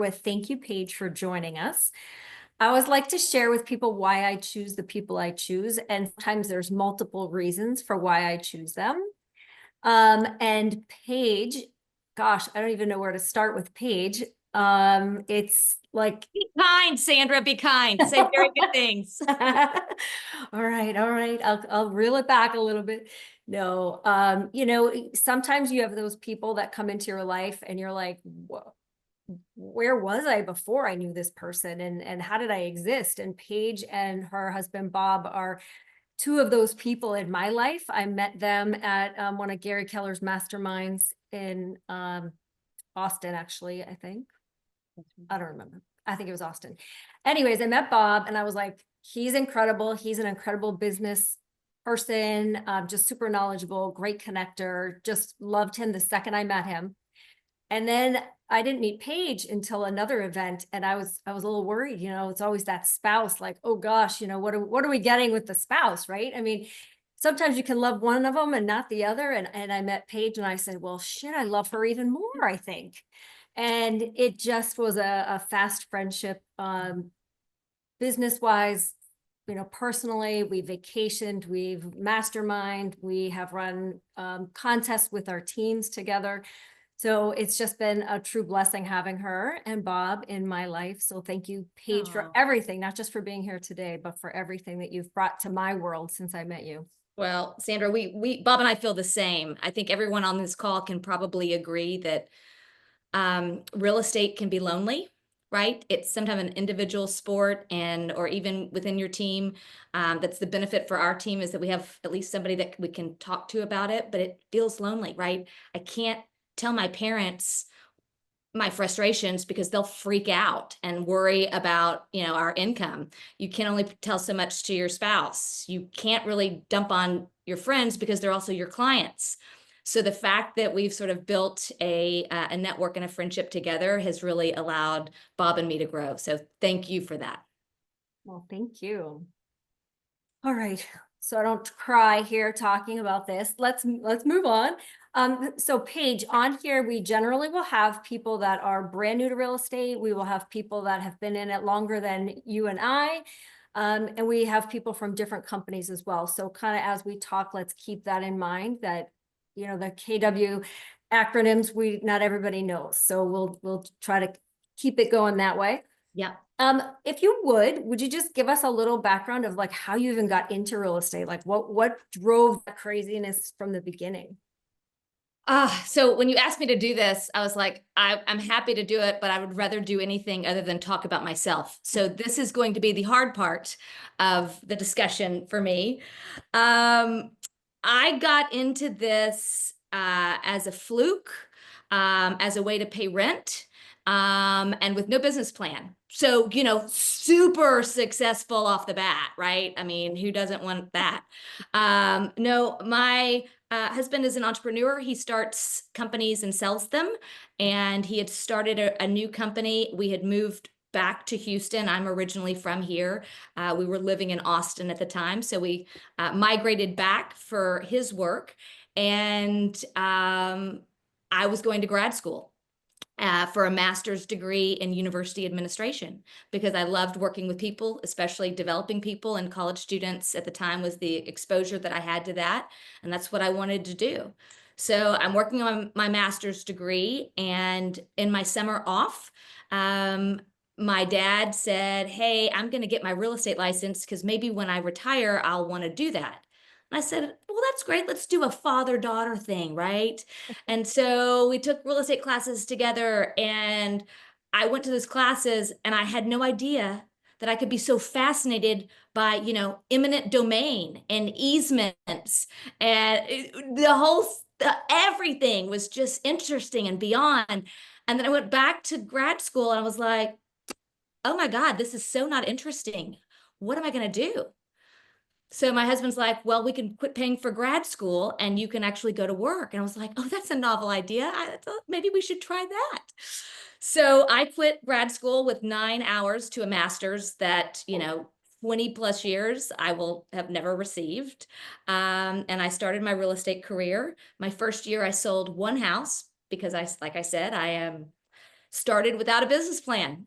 with thank you, Paige, for joining us. I always like to share with people why I choose the people I choose, and sometimes there's multiple reasons for why I choose them. And Paige, gosh, I don't even know where to start with Paige. It's like Be kind, Sandra, be kind. Say very good things. all right, all right. I'll reel it back a little bit. No, sometimes you have those people that come into your life and you're like, whoa, where was I before I knew this person, and how did I exist? And Paige and her husband Bob are two of those people in my life. I met them at one of Gary Keller's masterminds in Austin, actually, I think. I don't remember. I think it was Austin. Anyways, I met Bob and I was like, he's incredible. He's an incredible business person, just super knowledgeable, great connector. Just loved him the second I met him. And then I didn't meet Paige until another event, and I was a little worried. It's always that spouse, like, oh gosh, what are we getting with the spouse, right? I mean, sometimes you can love one of them and not the other. And I met Paige and I said, well, shit, I love her even more, I think. And it just was a fast friendship, business wise, personally. We vacationed, we've mastermind, we have run contests with our teams together. So it's just been a true blessing having her and Bob in my life. So thank you, Paige, for everything, not just for being here today, but for everything that you've brought to my world since I met you. Well, Sandra, Bob and I feel the same. I think everyone on this call can probably agree that real estate can be lonely, right? It's sometimes an individual sport, or even within your team. That's the benefit for our team, is that we have at least somebody that we can talk to about it, but it feels lonely, right? I can't tell my parents my frustrations because they'll freak out and worry about, our income. You can only tell so much to your spouse. You can't really dump on your friends because they're also your clients. So the fact that we've sort of built a network and a friendship together has really allowed Bob and me to grow. So thank you for that. Well, thank you. All right. So I don't cry here talking about this. Let's move on. So Paige, on here, we generally will have people that are brand new to real estate. We will have people that have been in it longer than you and I. And we have people from different companies as well. So kind of as we talk, let's keep that in mind, that, the KW acronyms, not everybody knows. So we'll try to keep it going that way. Yeah. If you would you just give us a little background of like how you even got into real estate? Like what drove that craziness from the beginning? So when you asked me to do this, I was like, I'm happy to do it, but I would rather do anything other than talk about myself. So this is going to be the hard part of the discussion for me. I got into this as a fluke, as a way to pay rent, and with no business plan. So, super successful off the bat, right? I mean, who doesn't want that? No, my husband is an entrepreneur. He starts companies and sells them. And he had started a new company. We had moved back to Houston. I'm originally from here. We were living in Austin at the time. So we migrated back for his work. And I was going to grad school for a master's degree in university administration, because I loved working with people, especially developing people, and college students at the time was the exposure that I had to that. And that's what I wanted to do. So I'm working on my master's degree, and in my summer off, my dad said, hey, I'm going to get my real estate license because maybe when I retire, I'll want to do that. And I said, well, that's great. Let's do a father-daughter thing, right? And so we took real estate classes together, and I went to those classes, and I had no idea that I could be so fascinated by, eminent domain and easements, and everything was just interesting and beyond. And then I went back to grad school and I was like, oh my God, this is so not interesting. What am I going to do? So my husband's like, well, we can quit paying for grad school and you can actually go to work. And I was like, oh, that's a novel idea. I thought maybe we should try that. So I quit grad school with 9 hours to a master's that, 20 plus years I will have never received. And I started my real estate career. My first year I sold one house because like I said, I am started without a business plan.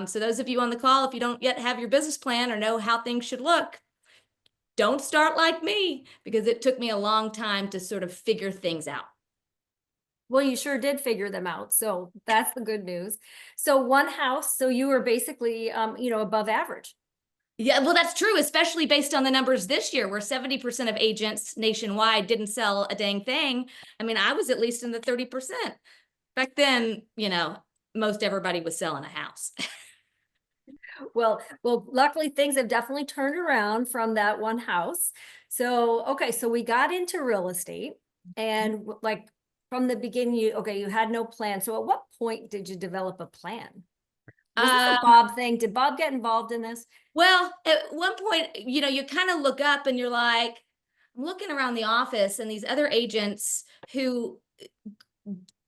So those of you on the call, if you don't yet have your business plan or know how things should look, don't start like me, because it took me a long time to sort of figure things out. Well, you sure did figure them out. So that's the good news. So one house, so you were basically, above average. Yeah, well, that's true, especially based on the numbers this year, where 70% of agents nationwide didn't sell a dang thing. I mean, I was at least in the 30%. Back then, most everybody was selling a house. Well, luckily things have definitely turned around from that one house. So, okay, so we got into real estate and like from the beginning, you had no plan. So at what point did you develop a plan? Was this a Bob thing? Did Bob get involved in this? Well, at one point, you kind of look up and you're like, I'm looking around the office and these other agents who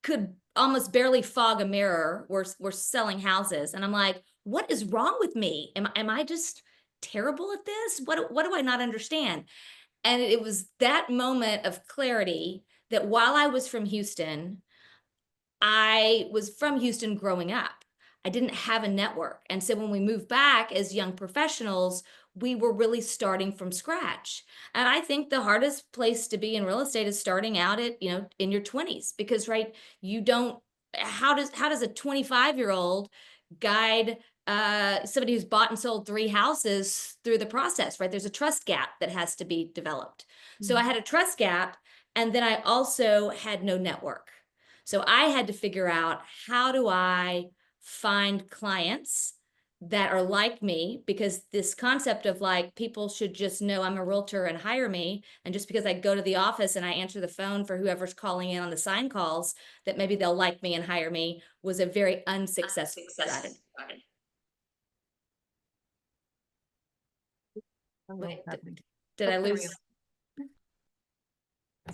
could almost barely fog a mirror were selling houses. And I'm like, what is wrong with me? Am I just terrible at this? What do I not understand? And it was that moment of clarity that while I was from Houston, I was from Houston growing up. I didn't have a network. And so when we moved back as young professionals, we were really starting from scratch. And I think the hardest place to be in real estate is starting out at, in your 20s, because you don't, how does a 25-year-old guide somebody who's bought and sold 3 houses through the process, right? There's a trust gap that has to be developed. So I had a trust gap, and then I also had no network. So I had to figure out, how do I find clients that are like me? Because this concept of like, people should just know I'm a realtor and hire me. And just because I go to the office and I answer the phone for whoever's calling in on the sign calls, that maybe they'll like me and hire me, was a very unsuccessful strategy. Wait, did I lose?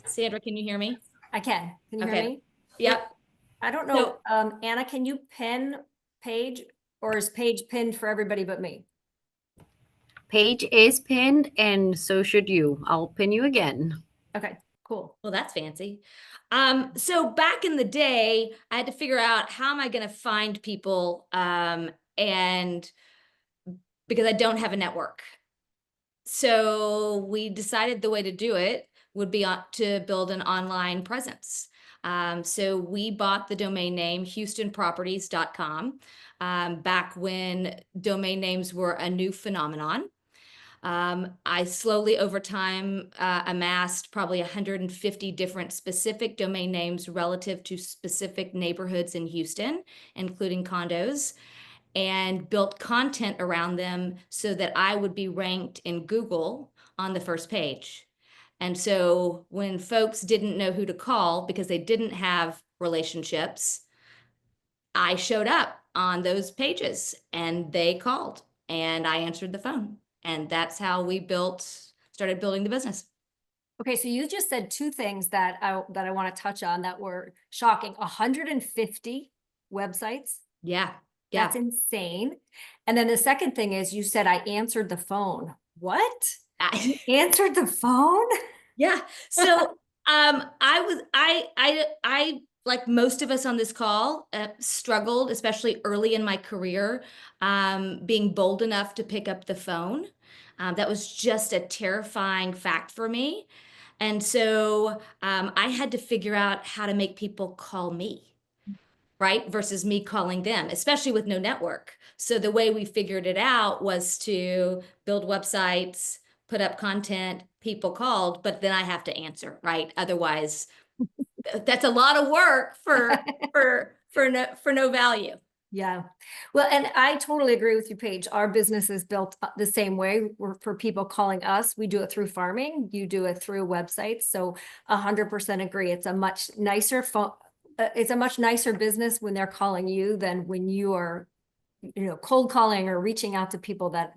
Sandra, can you hear me? I can. Can you hear me? Yep. I don't know. Anna, can you pin Paige, or is Paige pinned for everybody but me? Paige is pinned, and so should you. I'll pin you again. Okay, cool. Well, that's fancy. So back in the day, I had to figure out, how am I going to find people? And because I don't have a network. So we decided the way to do it would be to build an online presence. So we bought the domain name HoustonProperties.com back when domain names were a new phenomenon. I slowly over time amassed probably 150 different specific domain names relative to specific neighborhoods in Houston, including condos, and built content around them so that I would be ranked in Google on the first page. And so when folks didn't know who to call because they didn't have relationships, I showed up on those pages and they called and I answered the phone. And that's how we started building the business. Okay, so you just said 2 things that I want to touch on that were shocking. 150 websites. Yeah. That's insane. And then the second thing is, you said I answered the phone. What? You answered the phone? Yeah. So I like most of us on this call struggled, especially early in my career, being bold enough to pick up the phone. That was just a terrifying fact for me. And so I had to figure out how to make people call me, right? Versus me calling them, especially with no network. So the way we figured it out was to build websites, put up content, people called, but then I have to answer, right? Otherwise, that's a lot of work for no value. Yeah. Well, and I totally agree with you, Paige. Our business is built the same way. For people calling us, we do it through farming. You do it through websites. So 100% agree. It's a much nicer it's a much nicer business when they're calling you than when you are, cold calling or reaching out to people that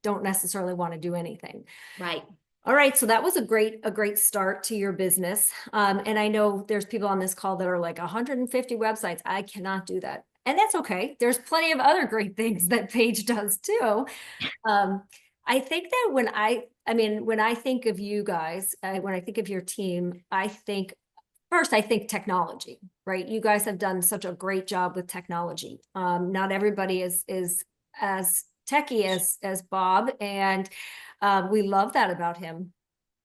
don't necessarily want to do anything. Right. All right. So that was a great start to your business. And I know there's people on this call that are like 150 websites. I cannot do that. And that's okay. There's plenty of other great things that Paige does too. I think that when I think of you guys, when I think of your team, I think First, I think technology, right? You guys have done such a great job with technology. Not everybody is as techie as Bob, and we love that about him.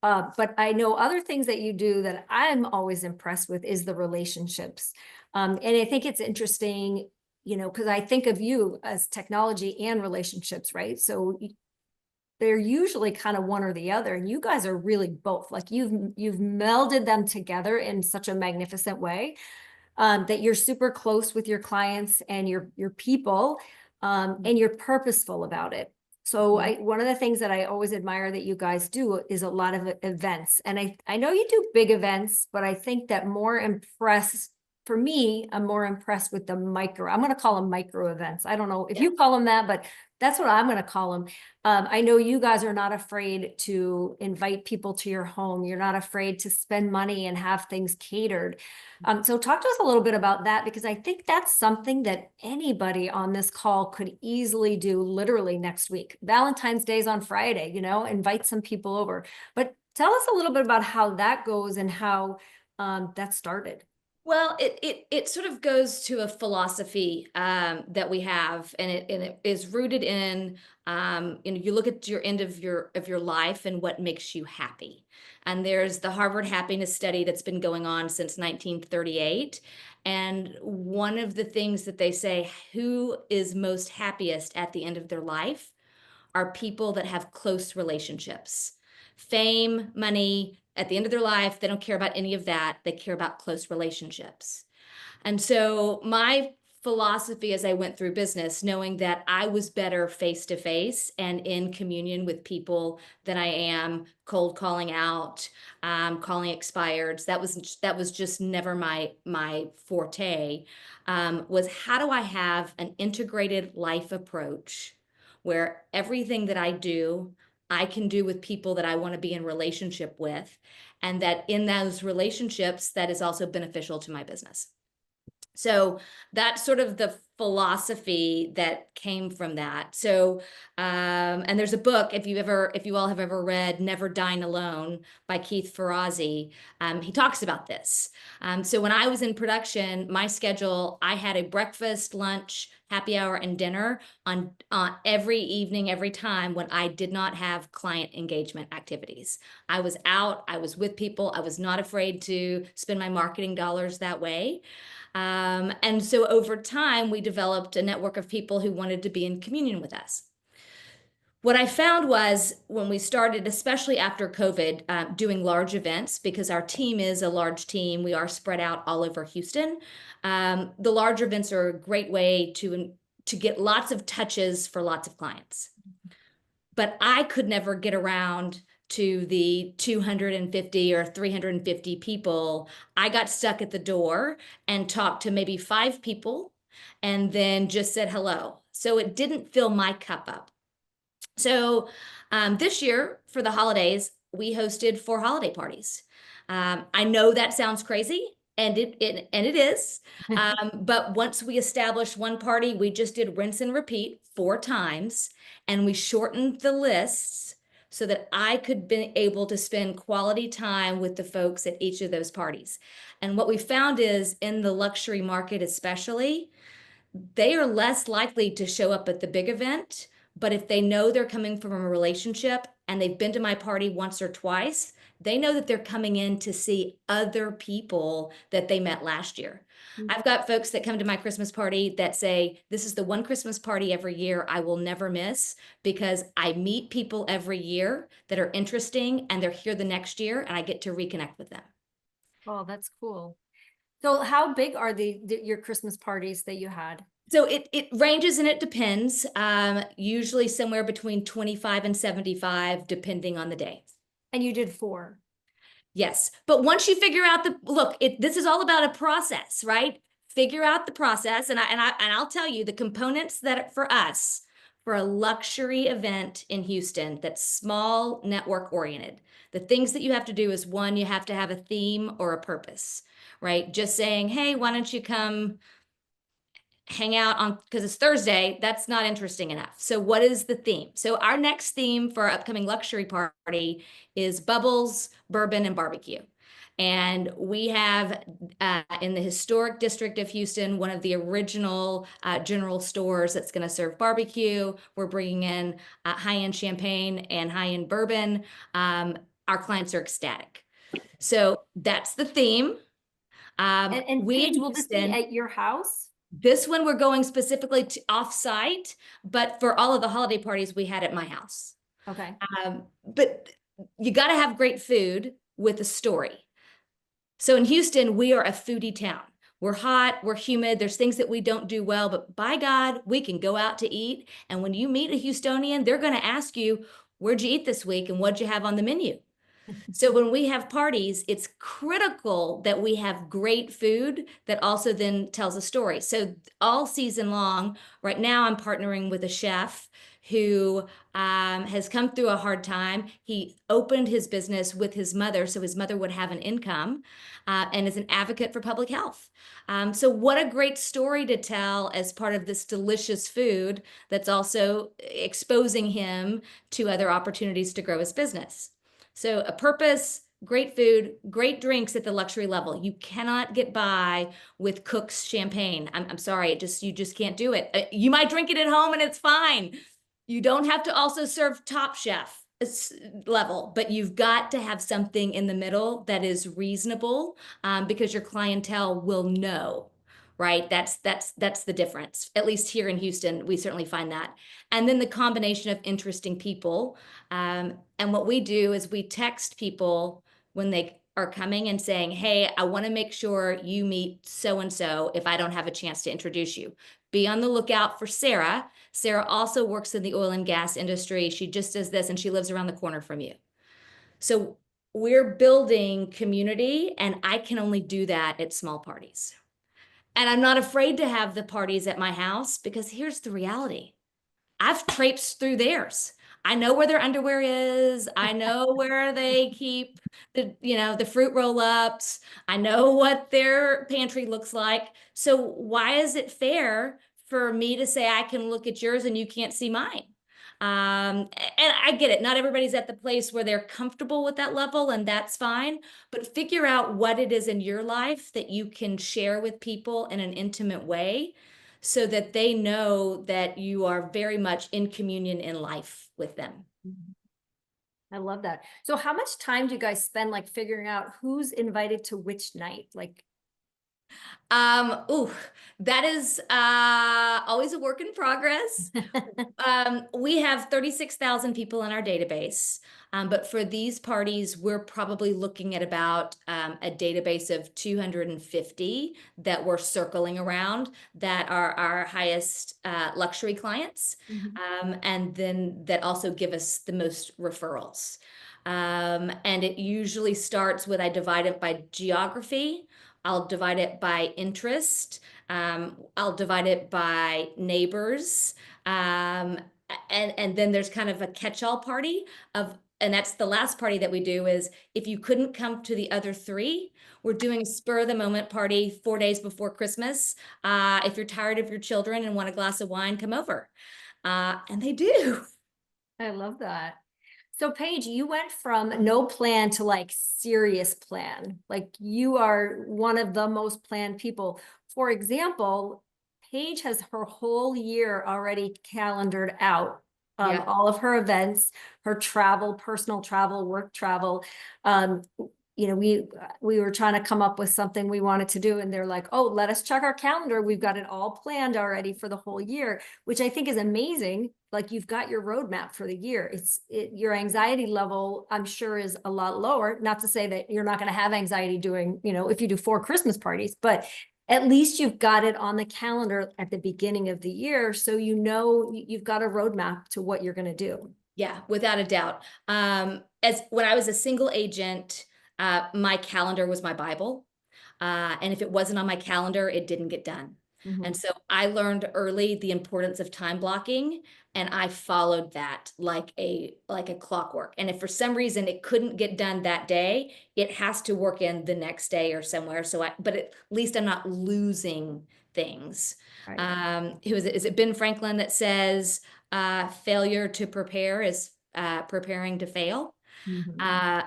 But I know other things that you do that I'm always impressed with is the relationships. And I think it's interesting, you know, because I think of you as technology and relationships, right? So they're usually kind of one or the other, and you guys are really both. Like you've melded them together in such a magnificent way, that you're super close with your clients and your people, and you're purposeful about it. So one of the things that I always admire that you guys do is a lot of events. And I know you do big events, but I think that for me, I'm more impressed with the micro. I'm going to call them micro events. I don't know if you call them that, but that's what I'm going to call them. I know you guys are not afraid to invite people to your home. You're not afraid to spend money and have things catered. So talk to us a little bit about that, because I think that's something that anybody on this call could easily do literally next week. Valentine's Day's on Friday, you know, invite some people over. But tell us a little bit about how that goes and how that started. Well, it sort of goes to a philosophy that we have, and it is rooted in you look at your end of your life and what makes you happy. And there's the Harvard Happiness Study that's been going on since 1938. And one of the things that they say, who is most happiest at the end of their life are people that have close relationships. Fame, money, at the end of their life, they don't care about any of that. They care about close relationships. And so my philosophy as I went through business, knowing that I was better face to face and in communion with people than I am cold calling out, calling expireds. That was just never my forte. Was how do I have an integrated life approach where everything that I do, I can do with people that I want to be in relationship with, and that in those relationships, that is also beneficial to my business. So that's sort of the philosophy that came from that. So, and there's a book, if you all have ever read Never Dine Alone by Keith Ferrazzi, he talks about this. So when I was in production, my schedule, I had a breakfast, lunch, happy hour, and dinner on every evening, every time when I did not have client engagement activities. I was out, I was with people, I was not afraid to spend my marketing dollars that way. And so over time, we developed a network of people who wanted to be in communion with us. What I found was when we started, especially after COVID, doing large events, because our team is a large team, we are spread out all over Houston. The large events are a great way to get lots of touches for lots of clients. But I could never get around to the 250 or 350 people. I got stuck at the door and talked to maybe 5 people and then just said hello. So it didn't fill my cup up. So this year for the holidays, we hosted 4 holiday parties. I know that sounds crazy, and it is. But once we established one party, we just did rinse and repeat 4 times, and we shortened the lists so that I could be able to spend quality time with the folks at each of those parties. And what we found is in the luxury market especially, they are less likely to show up at the big event. But if they know they're coming from a relationship and they've been to my party once or twice, they know that they're coming in to see other people that they met last year. I've got folks that come to my Christmas party that say, this is the one Christmas party every year I will never miss, because I meet people every year that are interesting and they're here the next year and I get to reconnect with them. Oh, that's cool. So how big are your Christmas parties that you had? So it ranges and it depends, usually somewhere between 25 and 75, depending on the day. And you did 4. Yes. But once you figure out this is all about a process, right? Figure out the process. And I'll tell you the components that for us, for a luxury event in Houston that's small, network oriented, the things that you have to do is, 1, you have to have a theme or a purpose, right? Just saying, hey, why don't you come hang out on, because it's Thursday, that's not interesting enough. So what is the theme? So our next theme for our upcoming luxury party is bubbles, bourbon, and barbecue. And we have in the historic district of Houston, one of the original general stores that's going to serve barbecue. We're bringing in high-end champagne and high-end bourbon. Our clients are ecstatic. So that's the theme. And We in Paige, will this be Houston, at your house? this one we're going specifically to off-site, but for all of the holiday parties we had at my house. Okay. But you got to have great food with a story. So in Houston, we are a foodie town. We're hot, we're humid, there's things that we don't do well, but by God, we can go out to eat. And when you meet a Houstonian, they're going to ask you, where'd you eat this week and what'd you have on the menu? So when we have parties, it's critical that we have great food that also then tells a story. So all season long, right now I'm partnering with a chef who has come through a hard time. He opened his business with his mother so his mother would have an income, and is an advocate for public health. So what a great story to tell as part of this delicious food that's also exposing him to other opportunities to grow his business. So a purpose, great food, great drinks at the luxury level. You cannot get by with Cook's champagne. I'm sorry, you just can't do it. You might drink it at home and it's fine. You don't have to also serve Top Chef level, but you've got to have something in the middle that is reasonable, because your clientele will know. Right, that's the difference. At least here in Houston, we certainly find that. And then the combination of interesting people. And what we do is we text people when they are coming and saying, hey, I want to make sure you meet so-and-so if I don't have a chance to introduce you. Be on the lookout for Sarah. Sarah also works in the oil and gas industry. She just does this and she lives around the corner from you. So we're building community, and I can only do that at small parties. And I'm not afraid to have the parties at my house because here's the reality. I've traipsed through theirs. I know where their underwear is. I know where they keep the fruit roll-ups. I know what their pantry looks like. So why is it fair for me to say I can look at yours and you can't see mine? And I get it. Not everybody's at the place where they're comfortable with that level, and that's fine. But figure out what it is in your life that you can share with people in an intimate way, so that they know that you are very much in communion in life with them. I love that. So how much time do you guys spend like figuring out who's invited to which night? Like, That is always a work in progress. We have 36,000 people in our database, but for these parties, we're probably looking at about a database of 250 that we're circling around that are our highest luxury clients, and then that also give us the most referrals. And it usually starts with, I divide it by geography. I'll divide it by interest. I'll divide it by neighbors. And then there's kind of a catch-all party and that's the last party that we do is if you couldn't come to the other three, we're doing a spur of the moment party 4 days before Christmas. If you're tired of your children and want a glass of wine, come over. And they do. I love that. So Paige, you went from no plan to like serious plan. Like you are one of the most planned people. For example, Paige has her whole year already calendared out. Yeah. All of her events, her travel, personal travel, work travel. We were trying to come up with something we wanted to do, and they're like, oh, let us check our calendar. We've got it all planned already for the whole year, which I think is amazing. Like you've got your roadmap for the year. Your anxiety level, I'm sure, is a lot lower. Not to say that you're not going to have anxiety doing, if you do 4 Christmas parties, but at least you've got it on the calendar at the beginning of the year. So you've got a roadmap to what you're going to do. Yeah, without a doubt. As when I was a single agent, my calendar was my Bible. And if it wasn't on my calendar, it didn't get done. And so I learned early the importance of time blocking, and I followed that like a clockwork. And if for some reason it couldn't get done that day, it has to work in the next day or somewhere. But at least I'm not losing things. Right. Is it Ben Franklin that says, failure to prepare is preparing to fail?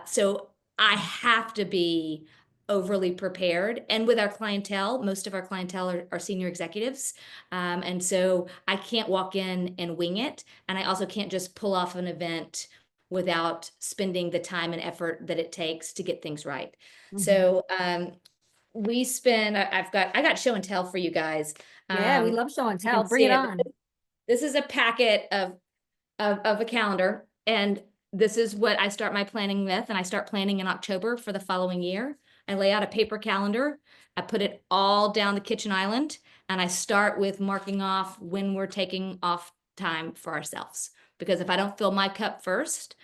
So I have to be overly prepared. And with our clientele, most of our clientele are senior executives. And so I can't walk in and wing it. And I also can't just pull off an event without spending the time and effort that it takes to get things right. Mhm. So we spend, I got show and tell for you guys. Yeah, we love show and You tell. can Bring see it it. on. This is a packet of a calendar, and this is what I start my planning with, and I start planning in October for the following year. I lay out a paper calendar, I put it all down the kitchen island, and I start with marking off when we're taking off time for ourselves. Because if I don't fill my cup first,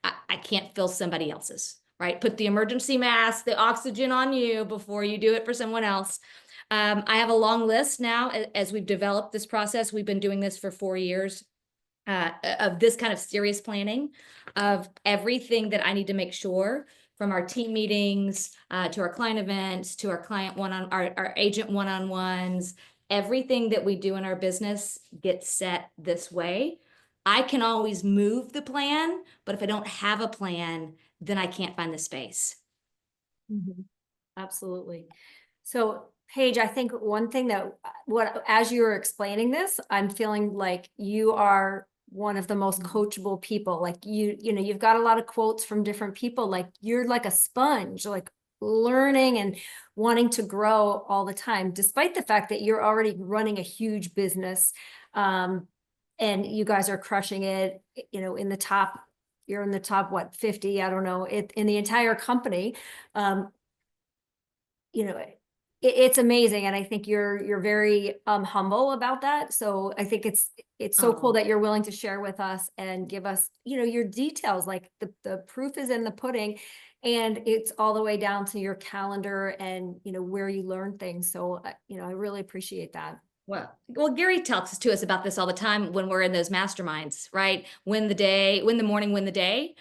I can't fill somebody else's, right? Put the emergency mask, the oxygen on you before you do it for someone else. I have a long list now as we've developed this process. We've been doing this for 4 years. Of this kind of serious planning of everything that I need to make sure, from our team meetings to our client events to our client our agent one-on-ones, everything that we do in our business gets set this way. I can always move the plan, but if I don't have a plan, then I can't find the space. Mhm. Absolutely. So Paige, I think one thing that as you were explaining this, I'm feeling like you are one of the most coachable people. Like you know, you've got a lot of quotes from different people. Like you're like a sponge, like learning and wanting to grow all the time, despite the fact that you're already running a huge business. And you guys are crushing it, you know, in the top, you're in the top, what, 50, I don't know, in the entire company. You know, it's amazing. And I think you're very humble about that. So I think it's so cool Oh. that you're willing to share with us and give us, you know, your details. Like the proof is in the pudding, and it's all the way down to your calendar and, you know, where you learn things. So you know, I really appreciate that. Well, Gary talks to us about this all the time when we're in those masterminds, right? Win the day, win the morning, win the day.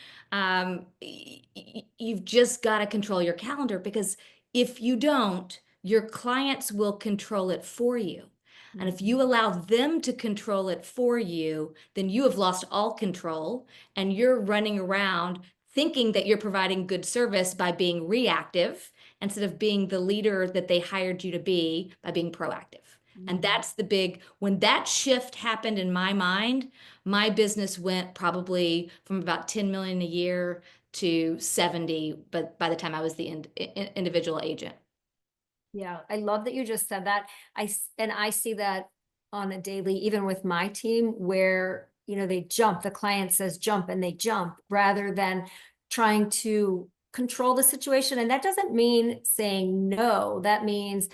You've just got to control your calendar, because if you don't, your clients will control it for you. And if you allow them to control it for you, then you have lost all control, and you're running around thinking that you're providing good service by being reactive instead of being the leader that they hired you to be by being proactive. And that's the big, when that shift happened in my mind, my business went probably from about 10 million a year to 70, but by the time I was the individual agent. Yeah, I love that you just said that. And I see that on a daily, even with my team, where, you know, they jump, the client says jump and they jump rather than trying to control the situation. And that doesn't mean saying no. That means,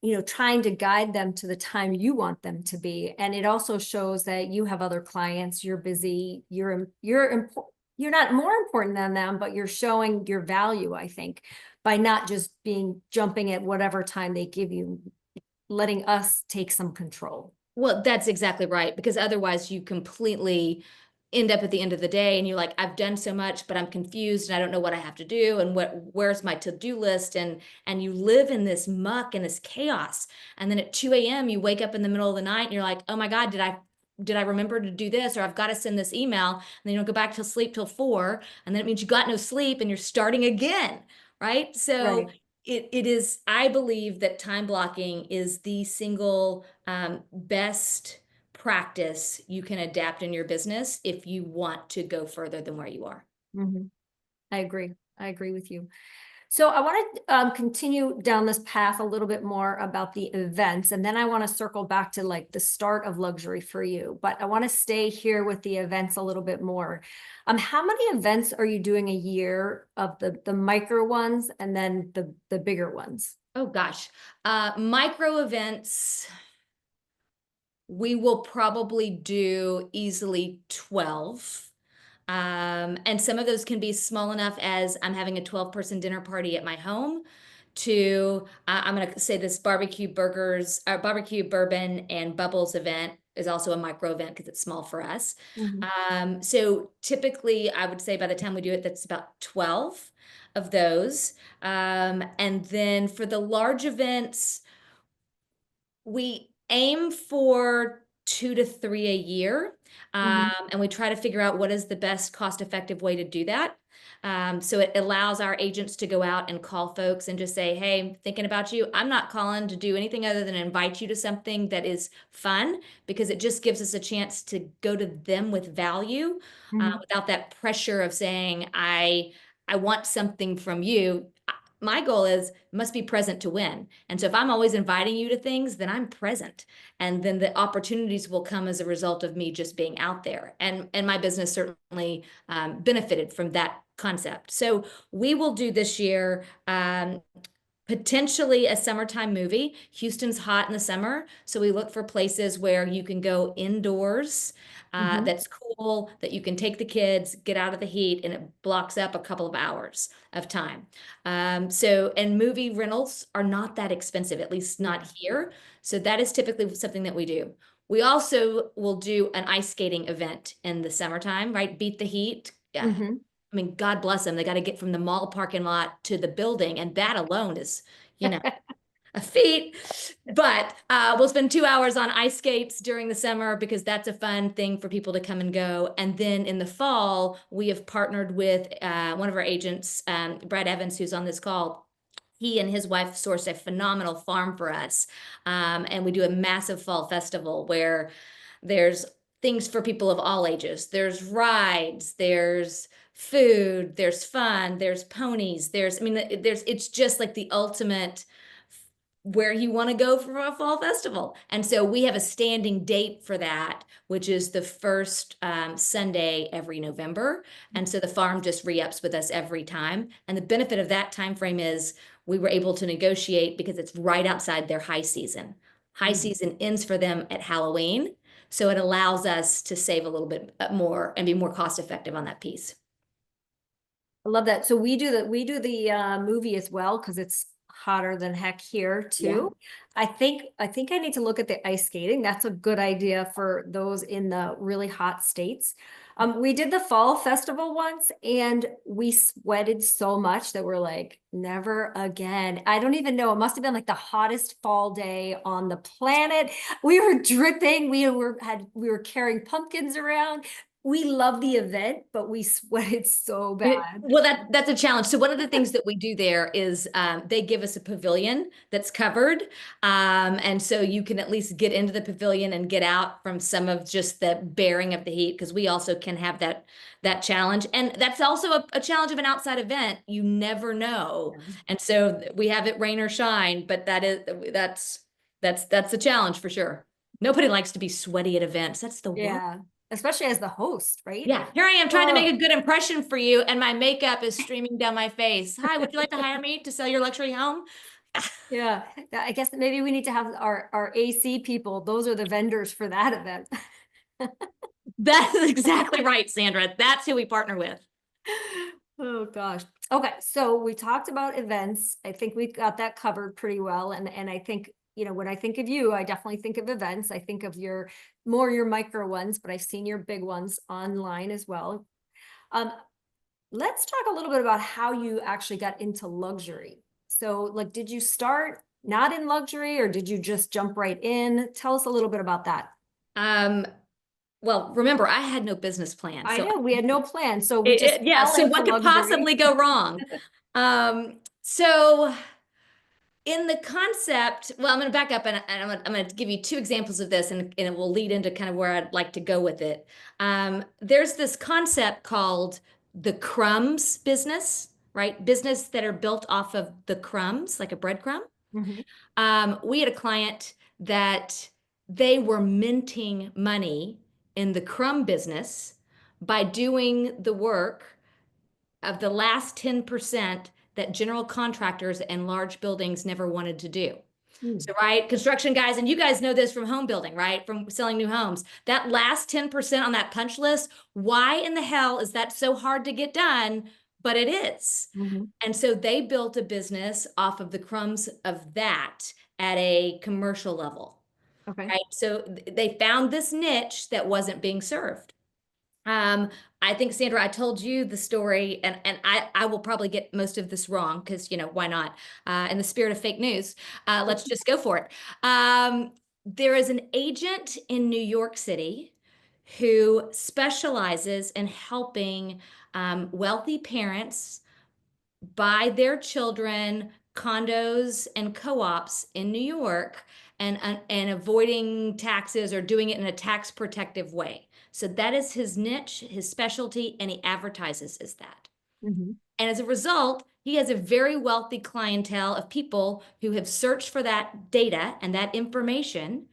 you know, trying to guide them to the time you want them to be. And it also shows that you have other clients, you're busy, you're not more important than them, but you're showing your value, I think, by not just jumping at whatever time they give you, letting us take some control. Well, that's exactly right, because otherwise you completely end up at the end of the day and you're like, I've done so much, but I'm confused and I don't know what I have to do and where's my to-do list, and you live in this muck and this chaos. And then at 2 a.m. you wake up in the middle of the night and you're like, oh my God, did I remember to do this, or I've got to send this email, and then you don't go back to sleep till 4, and then it means you got no sleep and you're starting again, right? So Right. it is, I believe that time blocking is the single best practice you can adapt in your business if you want to go further than where you are. Mhm. I agree. I agree with you. So I want to continue down this path a little bit more about the events, and then I want to circle back to like the start of luxury for you. But I want to stay here with the events a little bit more. How many events are you doing a year, of the micro ones and then the bigger ones? Oh gosh, micro events, we will probably do easily 12. And some of those can be small enough as I'm having a 12-person dinner party at my home, to I'm going to say this barbecue bourbon and bubbles event is also a micro event because it's small for us. Mhm. So typically I would say by the time we do it, that's about 12 of those. And then for the large events, we aim for 2 to 3 a year. And we try to figure out what is the best cost-effective way to do that. So it allows our agents to go out and call folks and just say, hey, thinking about you. I'm not calling to do anything other than invite you to something that is fun, because it just gives us a chance to go to them with value without that pressure of saying, I want something from you. My goal is must be present to win. And so if I'm always inviting you to things, then I'm present. And then the opportunities will come as a result of me just being out there. And my business certainly benefited from that concept. So we will do this year potentially a summertime movie. Houston's hot in the summer, so we look for places where you can go indoors, that's cool, that you can take the kids, get out of the heat, and it blocks up a couple of hours of time. And movie rentals are not that expensive, at least not here. So that is typically something that we do. We also will do an ice skating event in the summertime, right? Beat the heat. Yeah. I mean, God bless them. They got to get from the mall parking lot to the building. And that alone is, a feat. But we'll spend 2 hours on ice skates during the summer because that's a fun thing for people to come and go. And then in the fall, we have partnered with one of our agents, Brad Evans, who's on this call. He and his wife sourced a phenomenal farm for us. And we do a massive fall festival where there's things for people of all ages. There's rides, there's food, there's fun, there's ponies, it's just like the ultimate where you want to go for a fall festival. And so we have a standing date for that, which is the first Sunday every November. And so the farm just re-ups with us every time. And the benefit of that time frame is we were able to negotiate because it's right outside their high season. High season ends for them at Halloween. So it allows us to save a little bit more and be more cost effective on that piece. I love that. So we do the movie as well, because it's hotter than heck here too. Yeah. I think I need to look at the ice skating. That's a good idea for those in the really hot states. We did the fall festival once and we sweated so much that we're like, never again. I don't even know. It must have been like the hottest fall day on the planet. We were dripping. We were carrying pumpkins around. We love the event, but we sweated so bad. Well, that's a challenge. So one of the things that we do there is they give us a pavilion that's covered. And so you can at least get into the pavilion and get out from some of just the bearing of the heat, because we also can have that challenge. And that's also a challenge of an outside event. You never know. Yeah. And so we have it rain or shine, but that's a challenge for sure. Nobody likes to be sweaty at events. That's the worst. Especially as the host, right? Yeah, here I am trying to make a good impression for you, and my makeup is streaming down my face. Hi, would you like to hire me to sell your luxury home? Yeah, I guess maybe we need to have our AC people. Those are the vendors for that event. That's exactly right, Sandra. That's who we partner with. Oh gosh. Okay, so we talked about events. I think we've got that covered pretty well, and I think, when I think of you, I definitely think of events. I think of your micro ones, but I've seen your big ones online as well. Let's talk a little bit about how you actually got into luxury. So like, did you start not in luxury or did you just jump right in? Tell us a little bit about that. Well, remember, I had no business plan. I know we had no plan. So we just so what could possibly go wrong? So in the concept, well, I'm going to back up and I'm going to give you 2 examples of this, and it will lead into kind of where I'd like to go with it. There's this concept called the crumbs business, right? Business that are built off of the crumbs, like a breadcrumb. We had a client that they were minting money in the crumb business by doing the work of the last 10% that general contractors and large buildings never wanted to do. So, right, construction guys, and you guys know this from home building, right? From selling new homes, that last 10% on that punch list, why in the hell is that so hard to get done? But it is. And so they built a business off of the crumbs of that at a commercial level. Okay. Right? So they found this niche that wasn't being served. I think, Sandra, I told you the story, and I will probably get most of this wrong because, why not? In the spirit of fake news, let's just go for it. there is an agent in New York City who specializes in helping wealthy parents buy their children condos and co-ops in New York and avoiding taxes or doing it in a tax protective way. So that is his niche, his specialty, and he advertises as that. Mhm. And as a result, he has a very wealthy clientele of people who have searched for that data and that information,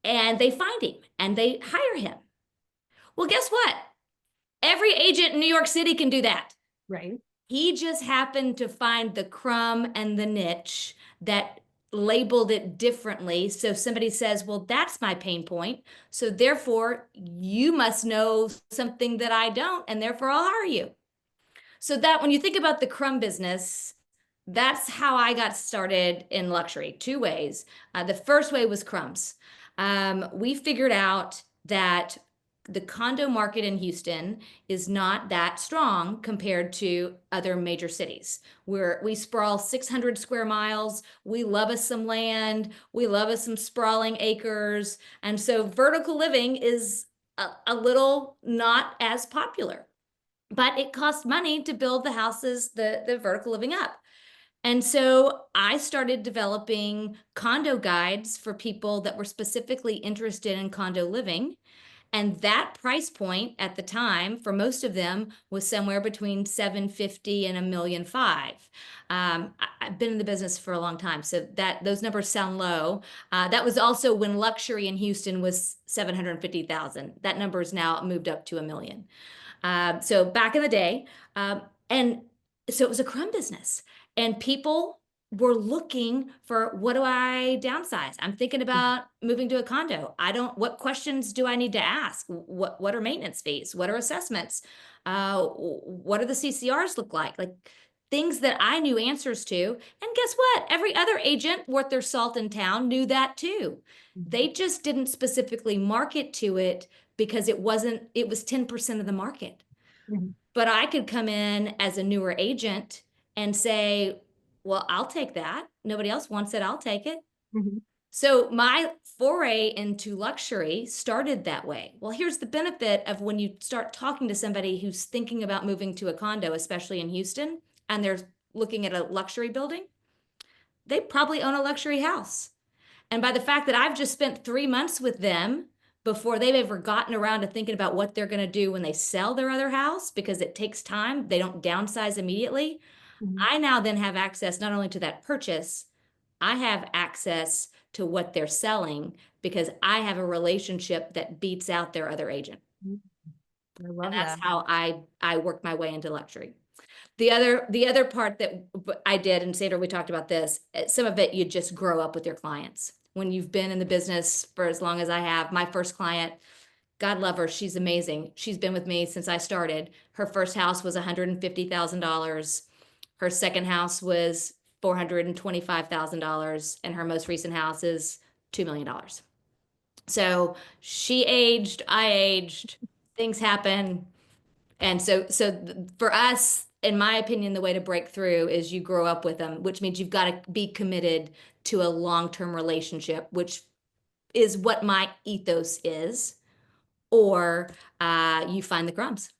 and they find him and they hire him. Well, guess what? Every agent in New York City can do that. Right. He just happened to find the crumb and the niche that labeled it differently. So somebody says, well, that's my pain point. So therefore, you must know something that I don't, and therefore I'll hire you. So that when you think about the crumb business, that's how I got started in luxury, two ways. The first way was crumbs. We figured out that the condo market in Houston is not that strong compared to other major cities. We sprawl 600 square miles. We love us some land. We love us some sprawling acres. And so vertical living is a little not as popular, but it costs money to build the houses, the vertical living up. And so I started developing condo guides for people that were specifically interested in condo living. And that price point at the time for most of them was somewhere between 750 and $1.5 million. I've been in the business for a long time, so those numbers sound low. That was also when luxury in Houston was 750,000. That number is now moved up to $1 million. So back in the day, and so it was a crumb business, and people were looking for, what do I downsize? I'm thinking about moving to a condo. What questions do I need to ask? What are maintenance fees? What are assessments? What do the CCRs look like? Like things that I knew answers to. And guess what? Every other agent worth their salt in town knew that too. They just didn't specifically market to it because it was 10% of the market. Mhm. But I could come in as a newer agent and say, well, I'll take that. Nobody else wants it. I'll take it. Mhm. So my foray into luxury started that way. Well, here's the benefit of when you start talking to somebody who's thinking about moving to a condo, especially in Houston, and they're looking at a luxury building, they probably own a luxury house. And by the fact that I've just spent 3 months with them before they've ever gotten around to thinking about what they're going to do when they sell their other house, because it takes time, they don't downsize immediately. Mhm. I now then have access not only to that purchase, I have access to what they're selling because I have a relationship that beats out their other agent. I love And that's that. how I worked my way into luxury. The other part that I did, and Sandra, we talked about this, some of it you just grow up with your clients. When you've been in the business for as long as I have, my first client, God love her, she's amazing. She's been with me since I started. Her first house was $150,000. Her second house was $425,000, and her most recent house is $2 million. So she aged, I aged, things happen. And so for us, in my opinion, the way to break through is you grow up with them, which means you've got to be committed to a long-term relationship, which is what my ethos is, or you find the crumbs.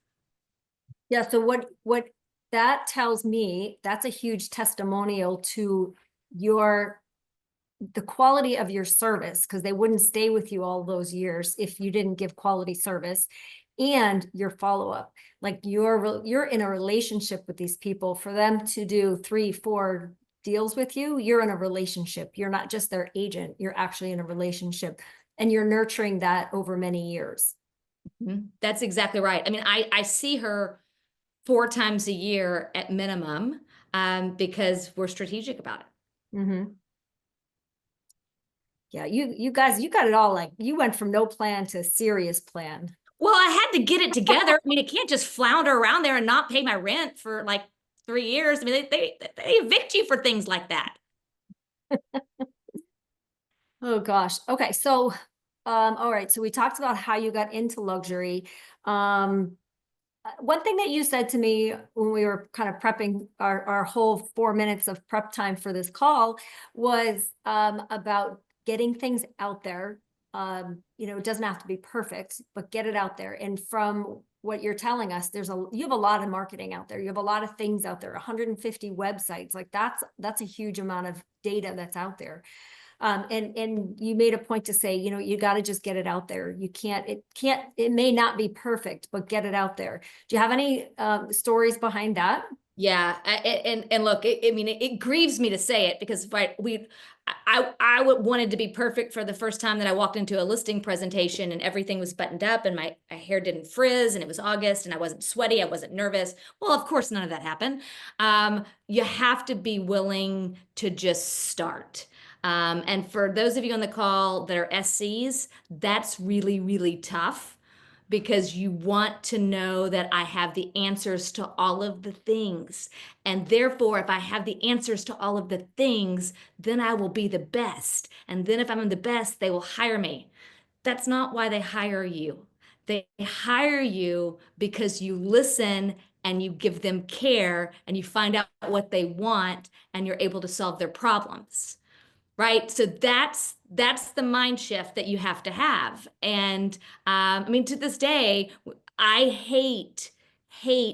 Yeah, so what that tells me, that's a huge testimonial to the quality of your service, because they wouldn't stay with you all those years if you didn't give quality service, and your follow-up. Like you're in a relationship with these people. For them to do 3, 4 deals with you, you're in a relationship. You're not just their agent, you're actually in a relationship, and you're nurturing that over many years. That's exactly right. I mean, I see her 4 times a year at minimum, because we're strategic about it. Mm-hmm. Yeah, you guys, you got it all. Like you went from no plan to serious plan. Well, I had to get it together. I mean, I can't just flounder around there and not pay my rent for like 3 years. I mean, they evict you for things like that. Oh gosh. Okay. So, all right. So we talked about how you got into luxury. One thing that you said to me when we were kind of prepping our whole 4 minutes of prep time for this call was about getting things out there. You know, it doesn't have to be perfect, but get it out there. And from what you're telling us, you have a lot of marketing out there. You have a lot of things out there, 150 websites. Like that's a huge amount of data that's out there. And you made a point to say, you know, you got to just get it out there. It may not be perfect, but get it out there. Do you have any stories behind that? Yeah, and look, I mean, it grieves me to say it because I wanted to be perfect for the first time that I walked into a listing presentation and everything was buttoned up and my hair didn't frizz and it was August and I wasn't sweaty, I wasn't nervous. Well, of course, none of that happened. You have to be willing to just start. And for those of you on the call that are SCs, that's really, really tough because you want to know that I have the answers to all of the things. And therefore, if I have the answers to all of the things, then I will be the best. And then if I'm the best, they will hire me. That's not why they hire you. They hire you because you listen and you give them care and you find out what they want and you're able to solve their problems. Right. So that's the mind shift that you have to have. And I mean, to this day, I hate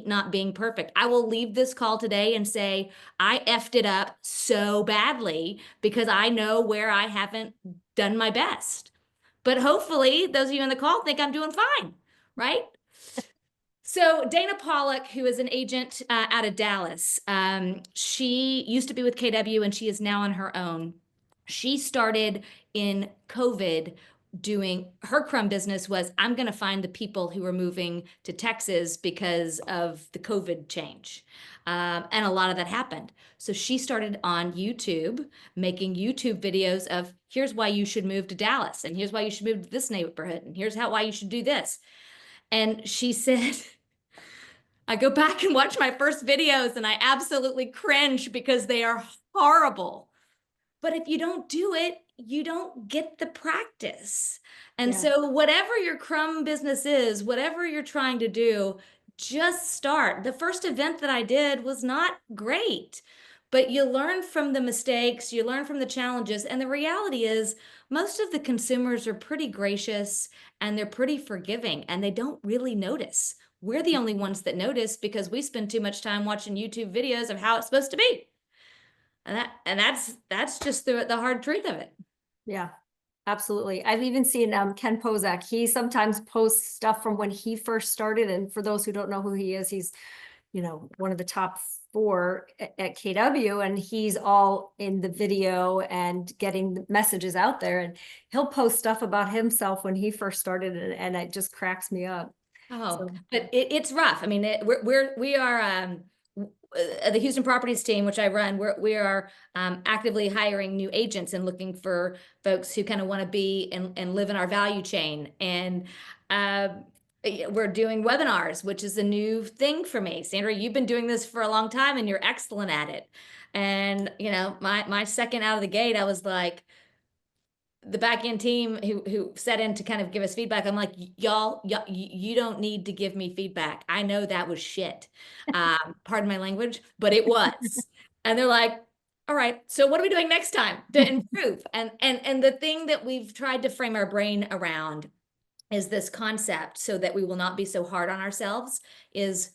not being perfect. I will leave this call today and say, I effed it up so badly because I know where I haven't done my best. But hopefully those of you on the call think I'm doing fine. Right. So Dana Pollock, who is an agent out of Dallas, she used to be with KW and she is now on her own. She started in COVID doing her crumb business was I'm going to find the people who are moving to Texas because of the COVID change. And a lot of that happened. So she started on YouTube, making YouTube videos of here's why you should move to Dallas and here's why you should move to this neighborhood and here's why you should do this. And she said, I go back and watch my first videos and I absolutely cringe because they are horrible. But if you don't do it, you don't get the practice. And Yeah. so whatever your crumb business is, whatever you're trying to do, just start. The first event that I did was not great, but you learn from the mistakes, you learn from the challenges. And the reality is most of the consumers are pretty gracious and they're pretty forgiving and they don't really notice. We're the only ones that notice because we spend too much time watching YouTube videos of how it's supposed to be. And that's just the hard truth of it. Yeah, absolutely. I've even seen Ken Pozak. He sometimes posts stuff from when he first started. And for those who don't know who he is, he's, you know, one of the top 4 at KW, and he's all in the video and getting the messages out there. And he'll post stuff about himself when he first started, and it just cracks me up. Oh, So, but it's rough. I mean, we are the Houston Properties team, which I run. We are actively hiring new agents and looking for folks who kind of want to be and live in our value chain. And we're doing webinars, which is a new thing for me. Sandra, you've been doing this for a long time and you're excellent at it. And you know, my second out of the gate, I was like, the back end team who set in to kind of give us feedback. I'm like, y'all, you don't need to give me feedback. I know that was shit. Pardon my language, but it was. And they're like, all right, so what are we doing next time to improve? And the thing that we've tried to frame our brain around is this concept so that we will not be so hard on ourselves is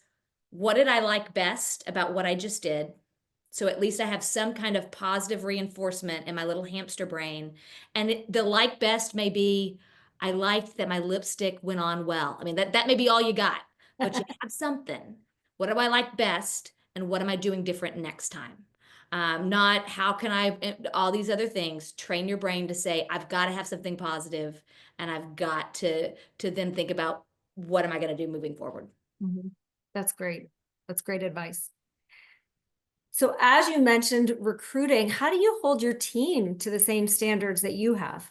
what did I like best about what I just did? So at least I have some kind of positive reinforcement in my little hamster brain. And the like best may be, I liked that my lipstick went on well. I mean, that may be all you got, but you have something. What do I like best? And what am I doing different next time? Not how can I, all these other things, train your brain to say, I've got to have something positive and I've got to then think about what am I going to do moving forward? That's great. That's great advice. So as you mentioned recruiting, how do you hold your team to the same standards that you have?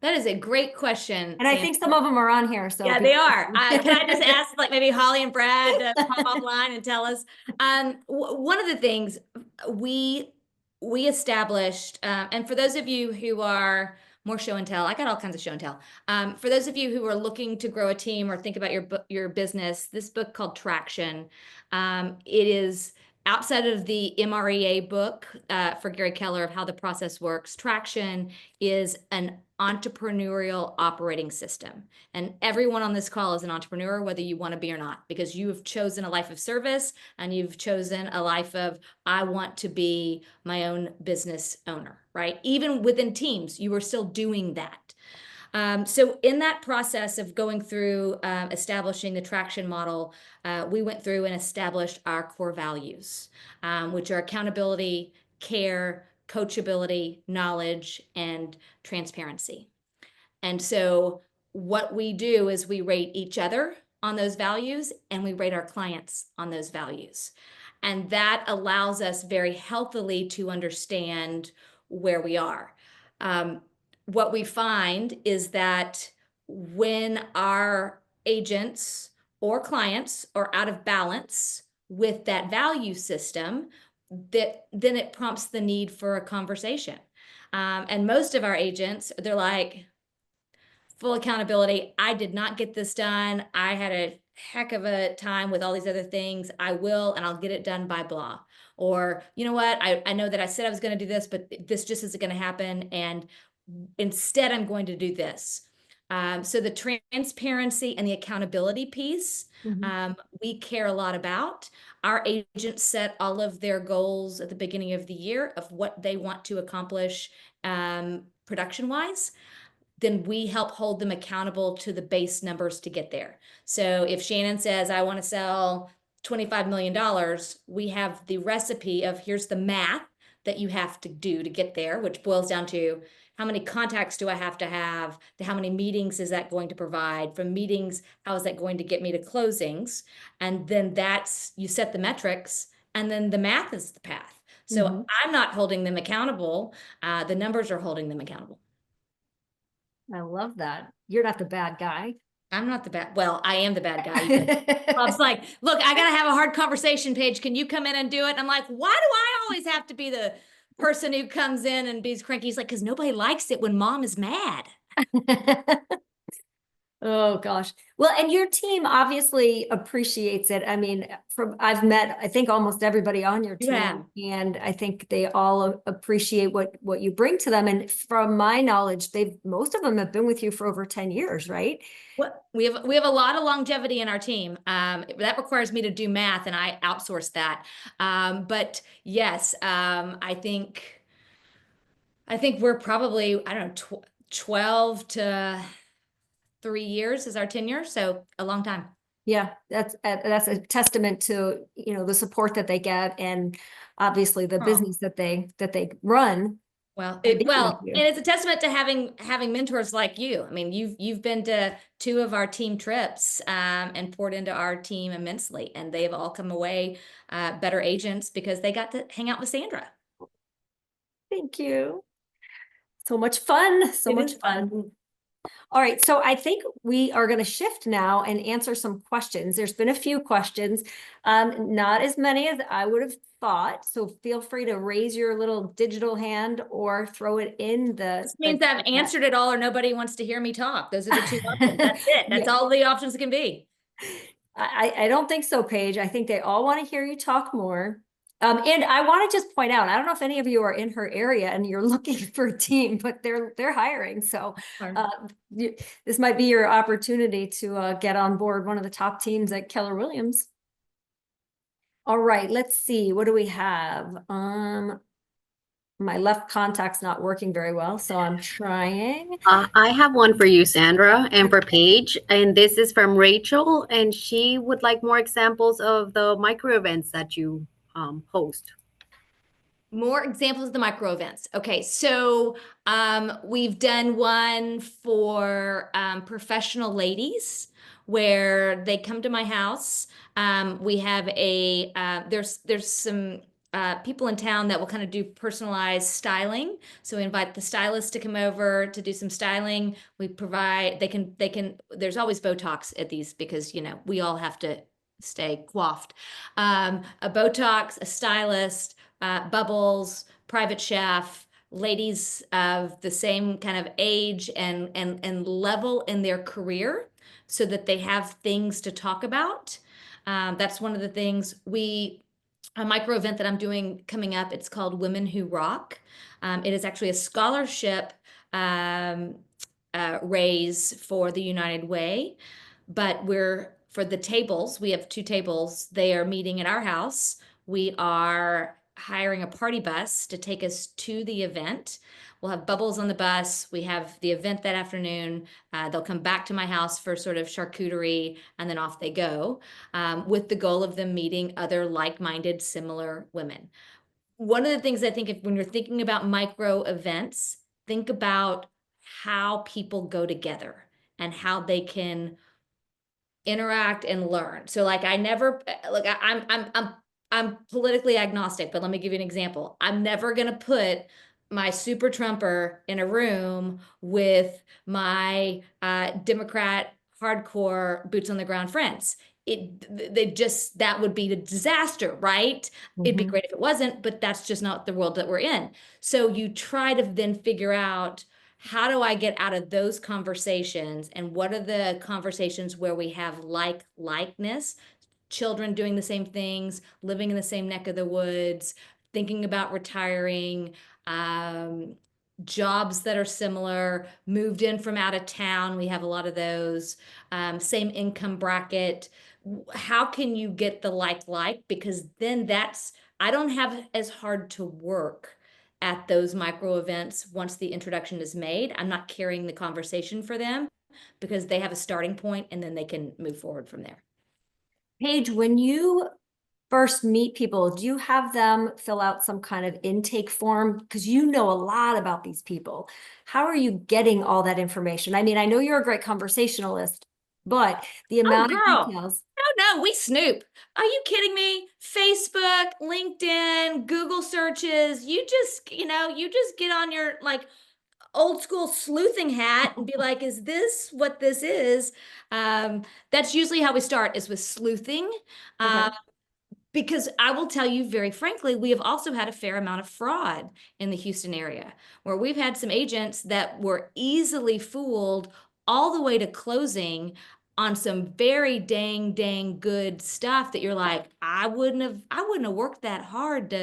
That is a great question, And I think some of them are on here. So yeah, they are. Can I just ask, like maybe Holly and Brad to pop offline and tell us? One of the things we established, and for those of you who are more show and tell, I got all kinds of show and tell. For those of you who are looking to grow a team or think about your business, this book called Traction, it is outside of the MREA book for Gary Keller of how the process works, Traction is an entrepreneurial operating system. And everyone on this call is an entrepreneur, whether you want to be or not, because you have chosen a life of service and you've chosen a life of, I want to be my own business owner, right? Even within teams, you are still doing that. So in that process of going through establishing the Traction model, we went through and established our core values, which are accountability, care, coachability, knowledge, and transparency. And so what we do is we rate each other on those values and we rate our clients on those values. And that allows us very healthily to understand where we are. What we find is that when our agents or clients are out of balance with that value system, then it prompts the need for a conversation. And most of our agents, they're like, full accountability. I did not get this done. I had a heck of a time with all these other things. I will, and I'll get it done by blah. Or, you know what? I know that I said I was going to do this, but this just isn't going to happen. And instead, I'm going to do this. So the transparency and the accountability piece, we care a lot about. Our agents set all of their goals at the beginning of the year of what they want to accomplish production-wise. Then we help hold them accountable to the base numbers to get there. So if Shannon says, I want to sell $25 million, we have the recipe of here's the math that you have to do to get there, which boils down to how many contacts do I have to have? How many meetings is that going to provide? From meetings, how is that going to get me to closings? And then you set the metrics, and then the math is the path. So I'm not holding them accountable. The numbers are holding them accountable. I love that. You're not the bad guy. I'm not the bad. Well, I am the bad guy. Bob's like, look, I got to have a hard conversation, Paige. Can you come in and do it? And I'm like, why do I always have to be the person who comes in and be cranky? He's like, because nobody likes it when mom is mad. Oh gosh. Well, and your team obviously appreciates it. I mean, I've met, I think, almost everybody on your team, and I think they all appreciate what you bring to them. And from my knowledge, most of them have been with you for over 10 years, right? Well, we have a lot of longevity in our team. That requires me to do math, and I outsource that. But yes, I think we're probably, I don't know, 12 to 3 years is our tenure, so a long time. Yeah, that's a testament to, the support that they get, and obviously the business that they run. Well, and it's a testament to having mentors like you. I mean, you've been to 2 of our team trips and poured into our team immensely, and they've all come away better agents because they got to hang out with Sandra. Thank you. So much fun. So much fun. All right, so I think we are going to shift now and answer some questions. There's been a few questions, not as many as I would have thought. So feel free to raise your little digital hand or throw it in the. This means I've answered it all, or nobody wants to hear me talk. Those are the 2 options. That's it. That's all the options can be. I don't think so, Paige. I think they all want to hear you talk more. And I want to just point out, I don't know if any of you are in her area and you're looking for a team, but they're hiring. So this might be your opportunity to get on board one of the top teams at Keller Williams. All right, let's see. What do we have? My left contact's not working very well, so I'm trying. I have one for you, Sandra, and for Paige. And this is from Rachel, and she would like more examples of the micro events that you host. More examples of the micro events. Okay, so we've done one for professional ladies where they come to my house. We have there's some people in town that will kind of do personalized styling. So we invite the stylist to come over to do some styling. We provide, there's always Botox at these because, we all have to stay coiffed. A Botox, a stylist, bubbles, private chef, ladies of the same kind of age and level in their career so that they have things to talk about. That's one of the things we a micro event that I'm doing coming up. It's called Women Who Rock. It is actually a scholarship um, raise for the United Way, but for the tables, we have 2 tables. They are meeting at our house. We are hiring a party bus to take us to the event. We'll have bubbles on the bus. We have the event that afternoon. They'll come back to my house for sort of charcuterie, and then off they go, with the goal of them meeting other like-minded, similar women. One of the things I think, when you're thinking about micro events, think about how people go together and how they can interact and learn. So like I never like I'm politically agnostic, but let me give you an example. I'm never gonna put my super Trumper in a room with my Democrat hardcore boots on the ground friends. That would be a disaster, right? It'd be Mhm. great if it wasn't, but that's just not the world that we're in. So you try to then figure out, how do I get out of those conversations, and what are the conversations where we have likeness, children doing the same things, living in the same neck of the woods, thinking about retiring, um, jobs that are similar, moved in from out of town. We have a lot of those, same income bracket. How can you get the like? Because then I don't have as hard to work at those micro events once the introduction is made. I'm not carrying the conversation for them because they have a starting point and then they can move forward from there. Paige, when you first meet people, do you have them fill out some kind of intake form? Because you know a lot about these people. How are you getting all that information? I mean, I know you're a great conversationalist, but the Oh, amount of girl. details. No, we snoop. Are you kidding me? Facebook, LinkedIn, Google searches. You just get on your like old school sleuthing hat and be like, is this what this is? That's usually how we start, is with sleuthing. Okay. Because I will tell you very frankly, we have also had a fair amount of fraud in the Houston area, where we've had some agents that were easily fooled all the way to closing on some very dang good stuff that you're like, I wouldn't have worked that hard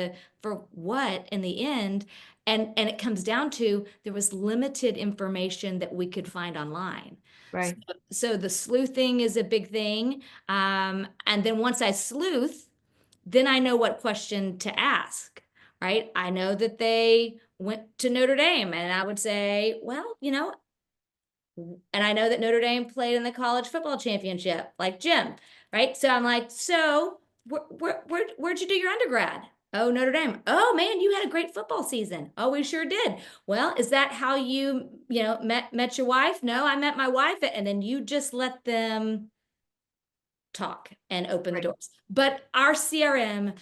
for what in the end. And it comes down to, there was limited information that we could find online. So, Right. so the sleuthing is a big thing. And then once I sleuth, then I know what question to ask, right? I know that they went to Notre Dame, and I would say, well, and I know that Notre Dame played in the college football championship, like Jim, right? So I'm like, so where'd you do your undergrad? Oh, Notre Dame. Oh man, you had a great football season. Oh, we sure did. Well, is that how met your wife? No, I met my wife, and then you just let them talk and open the Right. doors. But our CRM,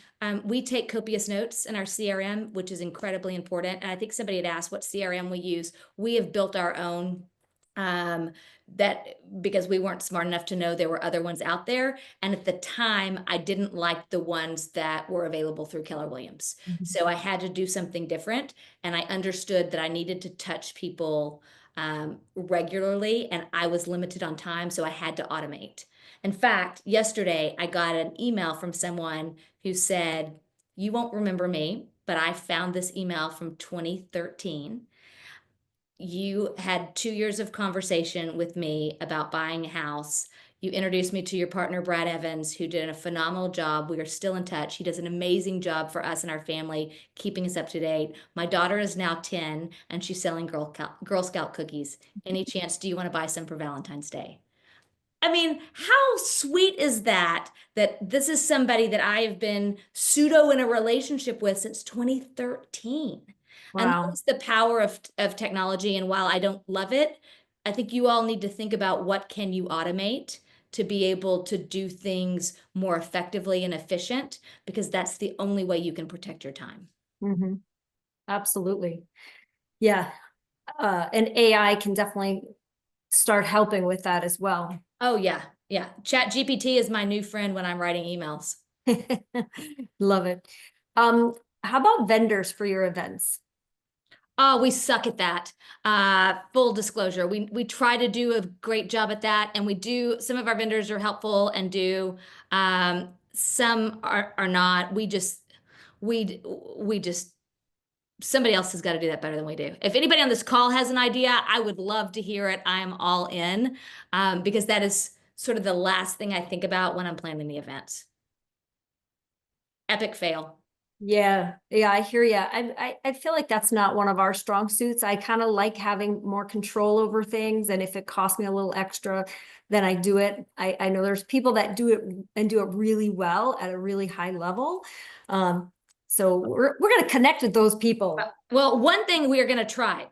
we take copious notes in our CRM, which is incredibly important. And I think somebody had asked what CRM we use. We have built our own, that because we weren't smart enough to know there were other ones out there. And at the time, I didn't like the ones that were available through Keller Williams. Mhm. So I had to do something different. And I understood that I needed to touch people regularly, and I was limited on time. So I had to automate. In fact, yesterday I got an email from someone who said, you won't remember me, but I found this email from 2013. You had 2 years of conversation with me about buying a house. You introduced me to your partner, Brad Evans, who did a phenomenal job. We are still in touch. He does an amazing job for us and our family, keeping us up to date. My daughter is now 10, and she's selling Girl Scout cookies. Any chance, do you want to buy some for Valentine's Day? I mean, how sweet is that? That this is somebody that I have been pseudo in a relationship with since 2013. And Wow. that's the power of technology. And while I don't love it, I think you all need to think about, what can you automate to be able to do things more effectively and efficient, because that's the only way you can protect your time. Hmm. Absolutely. Yeah. And AI can definitely start helping with that as well. Oh yeah, yeah. Chat GPT is my new friend when I'm writing emails. Love it. How about vendors for your events? Oh, we suck at that. Full disclosure, we try to do a great job at that, and we do. Some of our vendors are helpful and do some are not. We just somebody else has got to do that better than we do. If anybody on this call has an idea, I would love to hear it. I am all in, because that is sort of the last thing I think about when I'm planning the events. Epic fail. Yeah, I hear you. I feel like that's not one of our strong suits. I kind of like having more control over things, and if it costs me a little extra, then I do it. I know there's people that do it and do it really well at a really high level. So we're gonna connect with those people. Well, one thing we are going to try,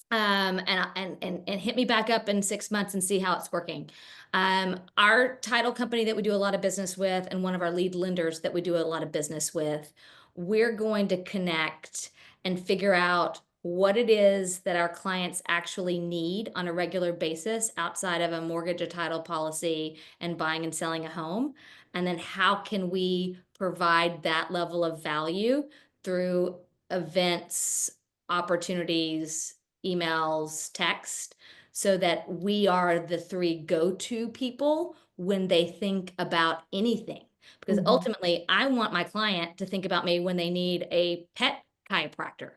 and hit me back up in 6 months and see how it's working. Our title company that we do a lot of business with, and one of our lead lenders that we do a lot of business with, we're going to connect and figure out what it is that our clients actually need on a regular basis outside of a mortgage, a title policy, and buying and selling a home. And then how can we provide that level of value through events, opportunities, emails, text, so that we are the three go-to people when they think about anything. Because ultimately, I want my client to think about me when they need a pet chiropractor,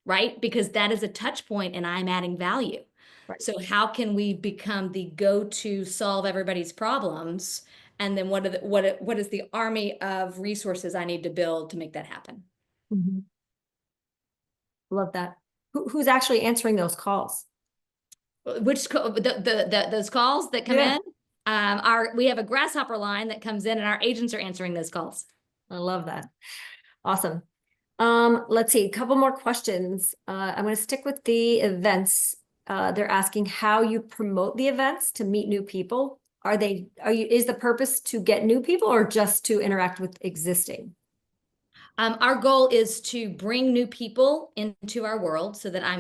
right? Because that is a touch point and I'm adding value. Right. So how can we become the go-to solve everybody's problems? And then what is the army of resources I need to build to make that happen? Love that. Who's actually answering those calls? Which those calls that come in, we have a grasshopper line that comes in, and our agents are answering those calls. I love that. Awesome. Let's see, a couple more questions. I'm going to stick with the events. They're asking how you promote the events to meet new people. Is the purpose to get new people or just to interact with existing? Our goal is to bring new people into our world so that I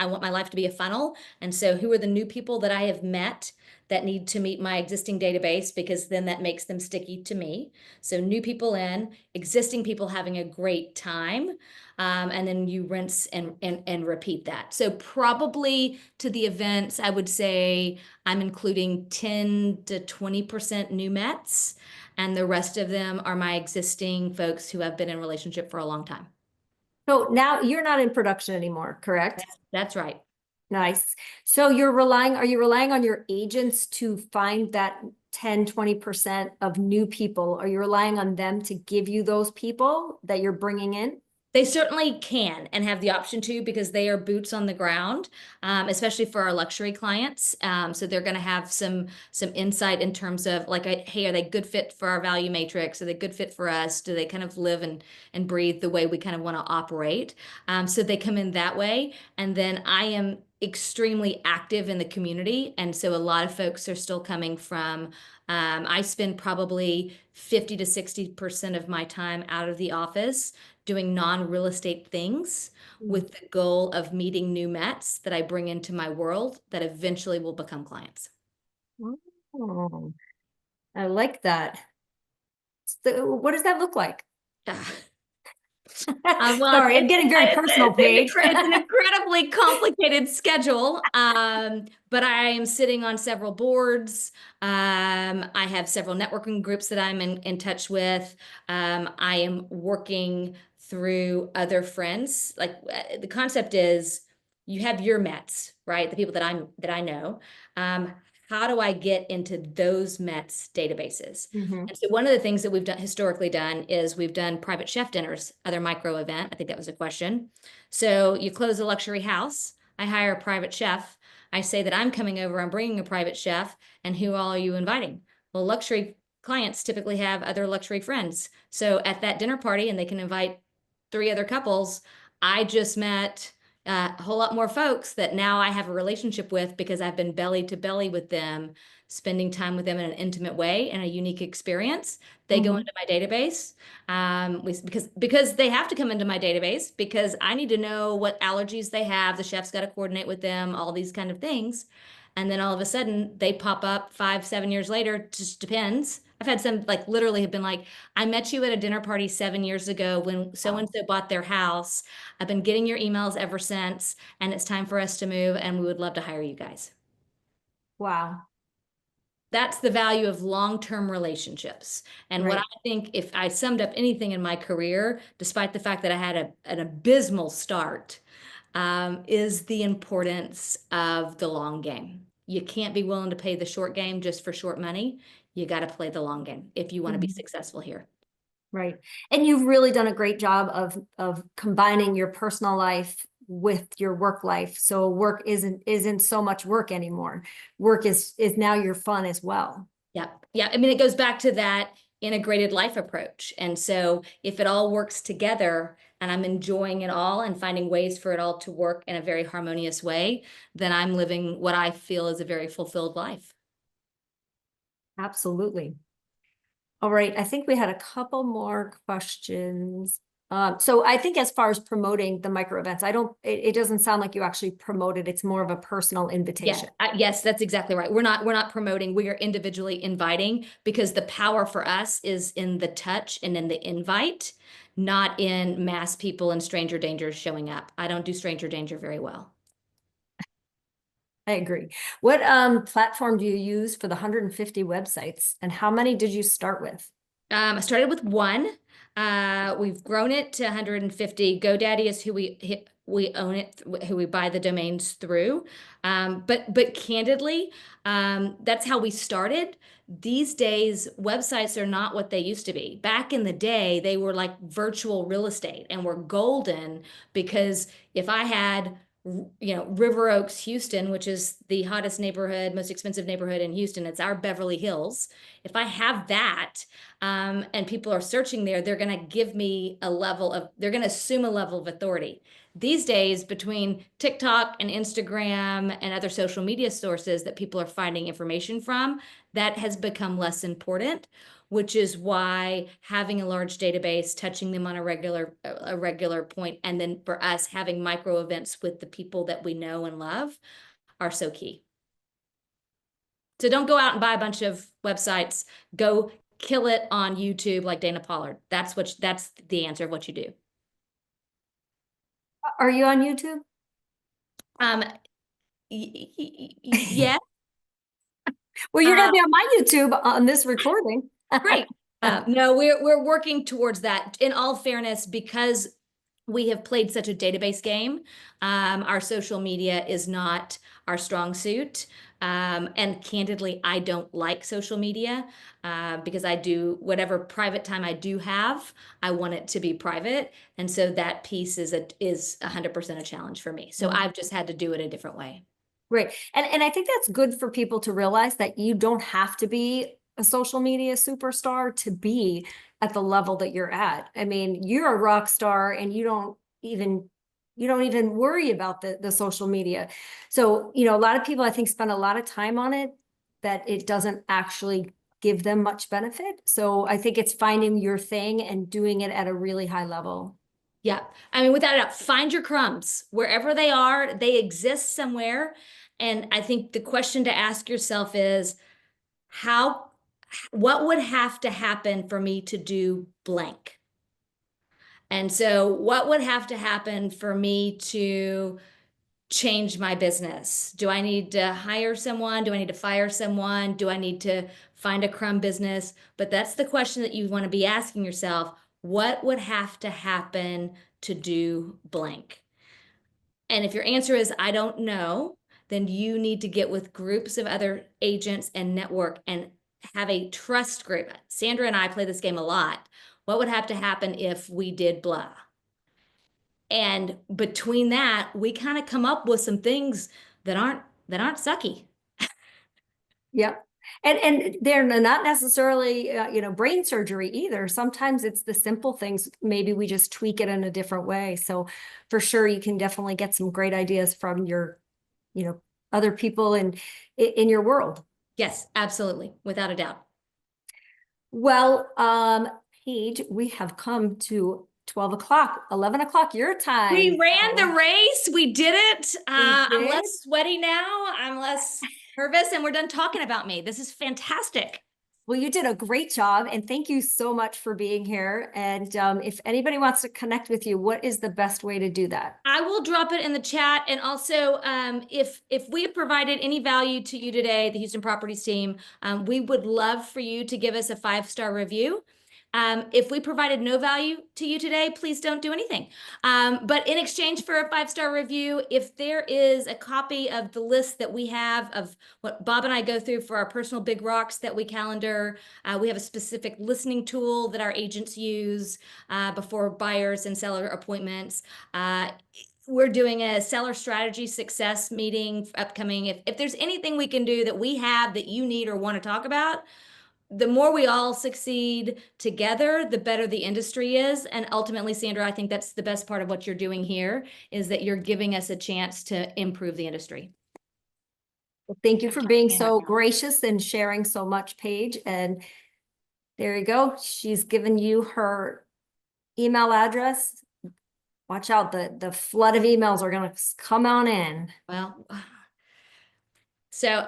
want my life to be a funnel. And so who are the new people that I have met that need to meet my existing database, because then that makes them sticky to me. So new people in, existing people having a great time. And then you rinse and repeat that. So probably to the events, I would say I'm including 10 to 20% new Mets, and the rest of them are my existing folks who have been in relationship for a long time. So now you're not in production anymore, correct? That's right. Nice. So are you relying on your agents to find that 10, 20% of new people? Are you relying on them to give you those people that you're bringing in? They certainly can and have the option to, because they are boots on the ground, especially for our luxury clients. So they're going to have some insight in terms of like, hey, are they good fit for our value matrix? Are they good fit for us? Do they kind of live and breathe the way we kind of want to operate? So they come in that way. And then I am extremely active in the community. And so a lot of folks are still coming from, I spend probably 50 to 60% of my time out of the office doing non-real estate things with the goal of meeting new Mets that I bring into my world that eventually will become clients. Oh, I like that. So what does that look like? Well, Sorry, I'm getting very personal, Paige. It's an incredibly complicated schedule, but I am sitting on several boards. I have several networking groups that I'm in touch with. I am working through other friends. Like the concept is you have your Mets, right? The people that I know. How do I get into those Mets databases? And so one of the things that we've historically done is we've done private chef dinners, other micro event. I think that was a question. So you close a luxury house. I hire a private chef. I say that I'm coming over, I'm bringing a private chef, and who all are you inviting? Well, luxury clients typically have other luxury friends. So at that dinner party, and they can invite 3 other couples, I just met a whole lot more folks that now I have a relationship with because I've been belly to belly with them, spending time with them in an intimate way and a unique experience. They go into my database because they have to come into my database because I need to know what allergies they have. The chef's got to coordinate with them, all these kind of things. And then all of a sudden they pop up 5, 7 years later, just depends. I've had some like literally have been like, I met you at a dinner party 7 years ago when so-and-so bought their house. I've been getting your emails ever since, and it's time for us to move, and we would love to hire you guys. Wow. That's the value of long-term relationships. And what Right. I think, if I summed up anything in my career, despite the fact that I had an abysmal start, is the importance of the long game. You can't be willing to pay the short game just for short money. You got to play the long game if you want to be successful here. Right. And you've really done a great job of combining your personal life with your work life. So work isn't so much work anymore. Work is now your fun as well. Yeah. Yeah. I mean, it goes back to that integrated life approach. And so if it all works together and I'm enjoying it all and finding ways for it all to work in a very harmonious way, then I'm living what I feel is a very fulfilled life. Absolutely. All right. I think we had a couple more questions. So I think as far as promoting the micro events, it doesn't sound like you actually promote it. It's more of a personal invitation. Yes, that's exactly right. We're not promoting, we are individually inviting, because the power for us is in the touch and in the invite, not in mass people and stranger danger showing up. I don't do stranger danger very well. I agree. What platform do you use for the 150 websites, and how many did you start with? I started with one. We've grown it to 150. GoDaddy is who we own it, who we buy the domains through. But candidly, that's how we started. These days, websites are not what they used to be. Back in the day, they were like virtual real estate and were golden, because if I had, River Oaks, Houston, which is the hottest neighborhood, most expensive neighborhood in Houston, it's our Beverly Hills. If I have that, and people are searching there, they're going to give me they're going to assume a level of authority. These days, between TikTok and Instagram and other social media sources that people are finding information from, that has become less important, which is why having a large database, touching them on a regular point, and then for us having micro events with the people that we know and love are so key. So don't go out and buy a bunch of websites. Go kill it on YouTube like Dana Pollard. That's the answer of what you do. Are you on YouTube? Yeah. Well, you're going to be on my YouTube on this recording. Great. No, we're working towards that. In all fairness, because we have played such a database game, our social media is not our strong suit. And candidly, I don't like social media because I do whatever private time I do have, I want it to be private. And so that piece is 100% a challenge for me. So I've just had to do it a different way. Right. And I think that's good for people to realize that you don't have to be a social media superstar to be at the level that you're at. I mean, you're a rock star and you don't even worry about the social media. So, a lot of people, I think, spend a lot of time on it that it doesn't actually give them much benefit. So I think it's finding your thing and doing it at a really high level. Yeah. I mean, without a doubt, find your crumbs wherever they are. They exist somewhere. And I think the question to ask yourself is, what would have to happen for me to do blank? And so what would have to happen for me to change my business? Do I need to hire someone? Do I need to fire someone? Do I need to find a crumb business? But that's the question that you want to be asking yourself. What would have to happen to do blank? And if your answer is, I don't know, then you need to get with groups of other agents and network and have a trust group. Sandra and I play this game a lot. What would have to happen if we did blah? And between that, we kind of come up with some things that aren't sucky. Yep. And they're not necessarily, brain surgery either. Sometimes it's the simple things. Maybe we just tweak it in a different way. So for sure, you can definitely get some great ideas from your, other people in your world. Yes, absolutely. Without a doubt. Well, Paige, we have come to 12 o'clock, 11 o'clock your time. We ran the race. We did it. I'm did. less sweaty now. I'm less nervous, and we're done talking about me. This is fantastic. Well, you did a great job, and thank you so much for being here. And if anybody wants to connect with you, what is the best way to do that? I will drop it in the chat. And also, if we have provided any value to you today, the Houston Properties team, we would love for you to give us a 5-star review. If we provided no value to you today, please don't do anything. But in exchange for a 5-star review, if there is a copy of the list that we have of what Bob and I go through for our personal big rocks that we calendar, we have a specific listening tool that our agents use before buyers and seller appointments. We're doing a seller strategy success meeting upcoming. If there's anything we can do that we have that you need or want to talk about, the more we all succeed together, the better the industry is. And ultimately, Sandra, I think that's the best part of what you're doing here, is that you're giving us a chance to improve the industry. Well, thank you for being so gracious and sharing so much, Paige. And there you go. She's given you her email address. Watch out, the flood of emails are going to come on in. Well, so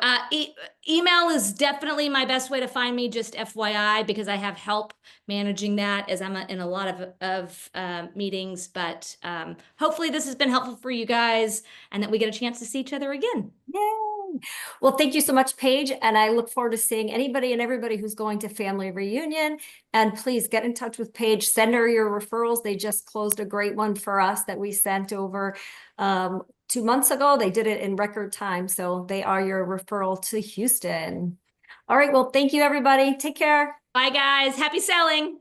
email is definitely my best way to find me, just FYI, because I have help managing that as I'm in a lot of meetings. But hopefully this has been helpful for you guys and that we get a chance to see each other again. Yay! Well, thank you so much, Paige. And I look forward to seeing anybody and everybody who's going to Family Reunion. And please get in touch with Paige. Send her your referrals. They just closed a great one for us that we sent over 2 months ago. They did it in record time. So they are your referral to Houston. All right. Well, thank you, everybody. Take care. Bye, guys. Happy selling.